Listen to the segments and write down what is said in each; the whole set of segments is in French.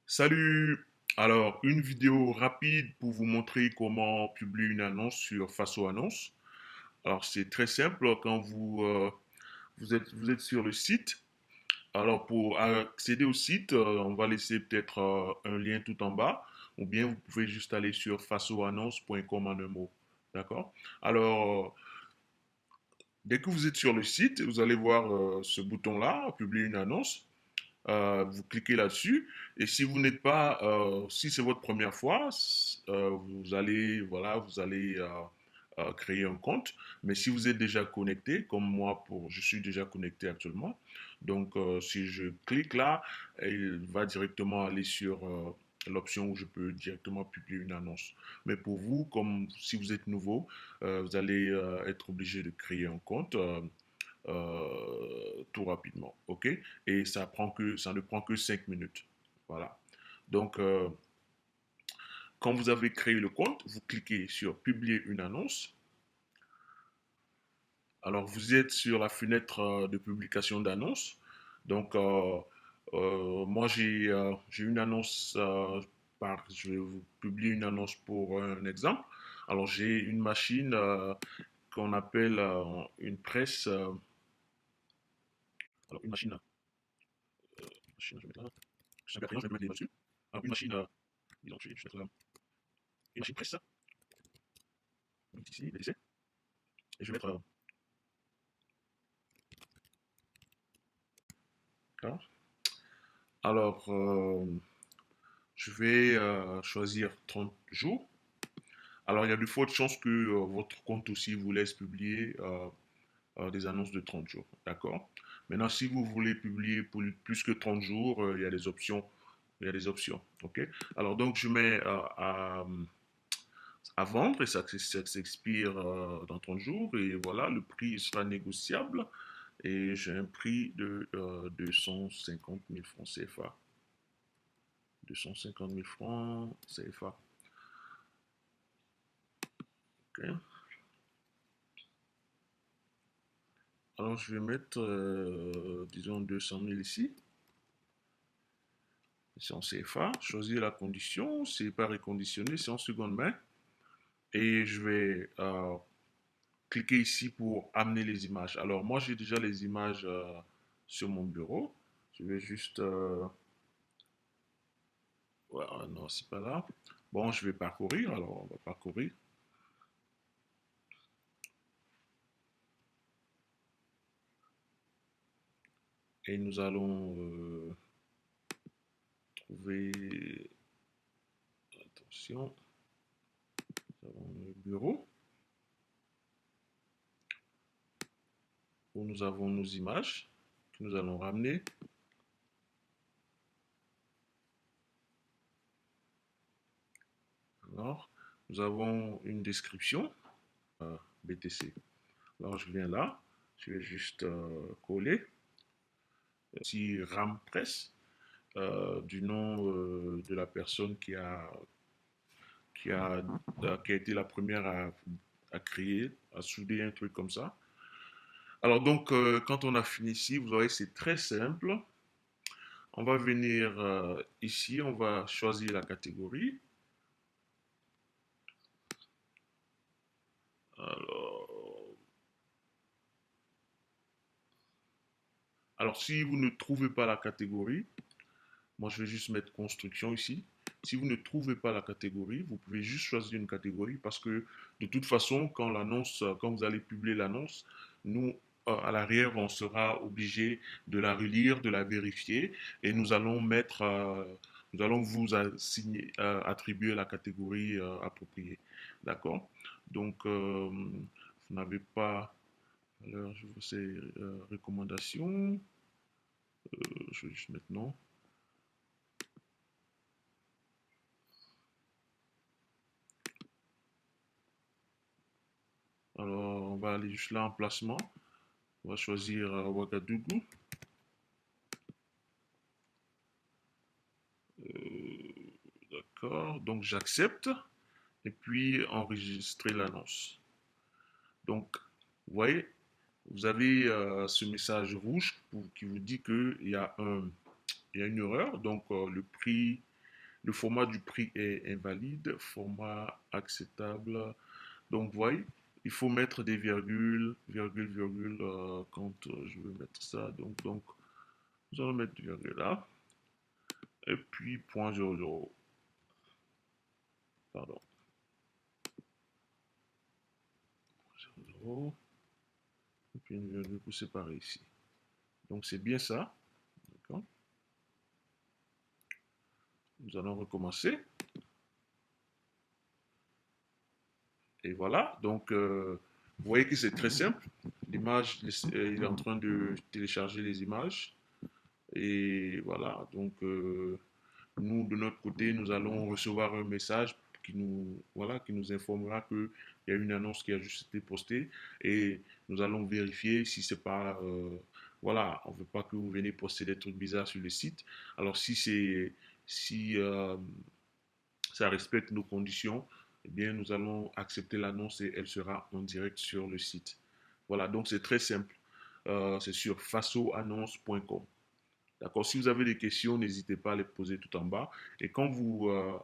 Salut! Alors, une vidéo rapide pour vous montrer comment publier une annonce sur Faso Annonce. Alors, c'est très simple quand vous êtes sur le site. Alors, pour accéder au site, on va laisser peut-être un lien tout en bas, ou bien vous pouvez juste aller sur fasoannonce.com en un mot. D'accord? Alors, dès que vous êtes sur le site, vous allez voir ce bouton-là, publier une annonce. Vous cliquez là-dessus et si vous n'êtes pas, si c'est votre première fois, vous allez, voilà, vous allez créer un compte. Mais si vous êtes déjà connecté, comme moi, je suis déjà connecté actuellement, donc si je clique là, il va directement aller sur l'option où je peux directement publier une annonce. Mais pour vous, comme si vous êtes nouveau, vous allez être obligé de créer un compte. Tout rapidement, ok? Et ça ne prend que 5 minutes, voilà. Donc, quand vous avez créé le compte, vous cliquez sur publier une annonce. Alors, vous êtes sur la fenêtre de publication d'annonces. Donc, moi, j'ai une annonce, je vais vous publier une annonce pour un exemple. Alors, j'ai une machine qu'on appelle une presse, alors une machine, je vais mettre là, c'est un crayon, je vais mettre des notes dessus. Alors, une machine, disons, je vais mettre là, une machine presse, donc ici, les essais, et je vais mettre, là. Alors, je vais choisir 30 jours. Alors, il y a de fortes chances que votre compte aussi vous laisse publier des annonces de 30 jours. D'accord? Maintenant, si vous voulez publier pour plus que 30 jours, il y a des options. Il y a des options. OK? Alors, donc, je mets à vendre et ça s'expire dans 30 jours. Et voilà, le prix sera négociable. Et j'ai un prix de 250 000 francs CFA. 250 000 francs CFA. Ok. Alors, je vais mettre, disons, 200 000 ici. C'est en CFA. Choisir la condition. C'est pas réconditionné, c'est en seconde main. Et je vais cliquer ici pour amener les images. Alors, moi, j'ai déjà les images sur mon bureau. Je vais juste. Ouais, ah non, c'est pas là. Bon, je vais parcourir. Alors, on va parcourir. Et nous allons trouver. Attention. Nous avons le bureau où nous avons nos images que nous allons ramener. Alors, nous avons une description BTC. Alors, je viens là. Je vais juste coller. Ici, RAM Press, du nom de la personne qui a, qui a été la première à créer, à souder un truc comme ça. Alors donc, quand on a fini ici, vous voyez, c'est très simple. On va venir ici, on va choisir la catégorie. Alors, alors, si vous ne trouvez pas la catégorie, moi je vais juste mettre construction ici. Si vous ne trouvez pas la catégorie, vous pouvez juste choisir une catégorie parce que de toute façon, quand vous allez publier l'annonce, nous, à l'arrière, on sera obligé de la relire, de la vérifier et nous allons vous assigner, attribuer la catégorie appropriée. D'accord? Donc, vous n'avez pas, alors je vous sais, recommandations, je vais juste mettre non. Alors, on va aller juste là, emplacement. On va choisir Ouagadougou. D'accord. Donc, j'accepte. Et puis, enregistrer l'annonce. Donc, vous voyez, vous avez ce message rouge qui vous dit qu'il y a une erreur. Donc, le prix Le format du prix est invalide, format acceptable. Donc, vous voyez, il faut mettre des virgules, virgule, virgule, quand je veux mettre ça. Donc, nous allons mettre virgule là. Et puis, point 00. Pardon. 00. Et puis une virgule pour séparer ici. Donc, c'est bien ça. D'accord. Nous allons recommencer. Et voilà. Donc, vous voyez que c'est très simple. L'image, il est en train de télécharger les images. Et voilà. Donc, nous, de notre côté, nous allons recevoir un message qui nous informera qu'il y a une annonce qui a juste été postée et nous allons vérifier si c'est pas, voilà, on veut pas que vous veniez poster des trucs bizarres sur le site. Alors si ça respecte nos conditions, eh bien, nous allons accepter l'annonce et elle sera en direct sur le site. Voilà, donc c'est très simple. C'est sur fasoannonce.com. D'accord. Si vous avez des questions, n'hésitez pas à les poser tout en bas. Et quand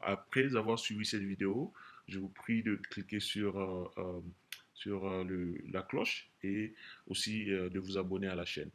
après avoir suivi cette vidéo, je vous prie de cliquer sur la cloche et aussi de vous abonner à la chaîne.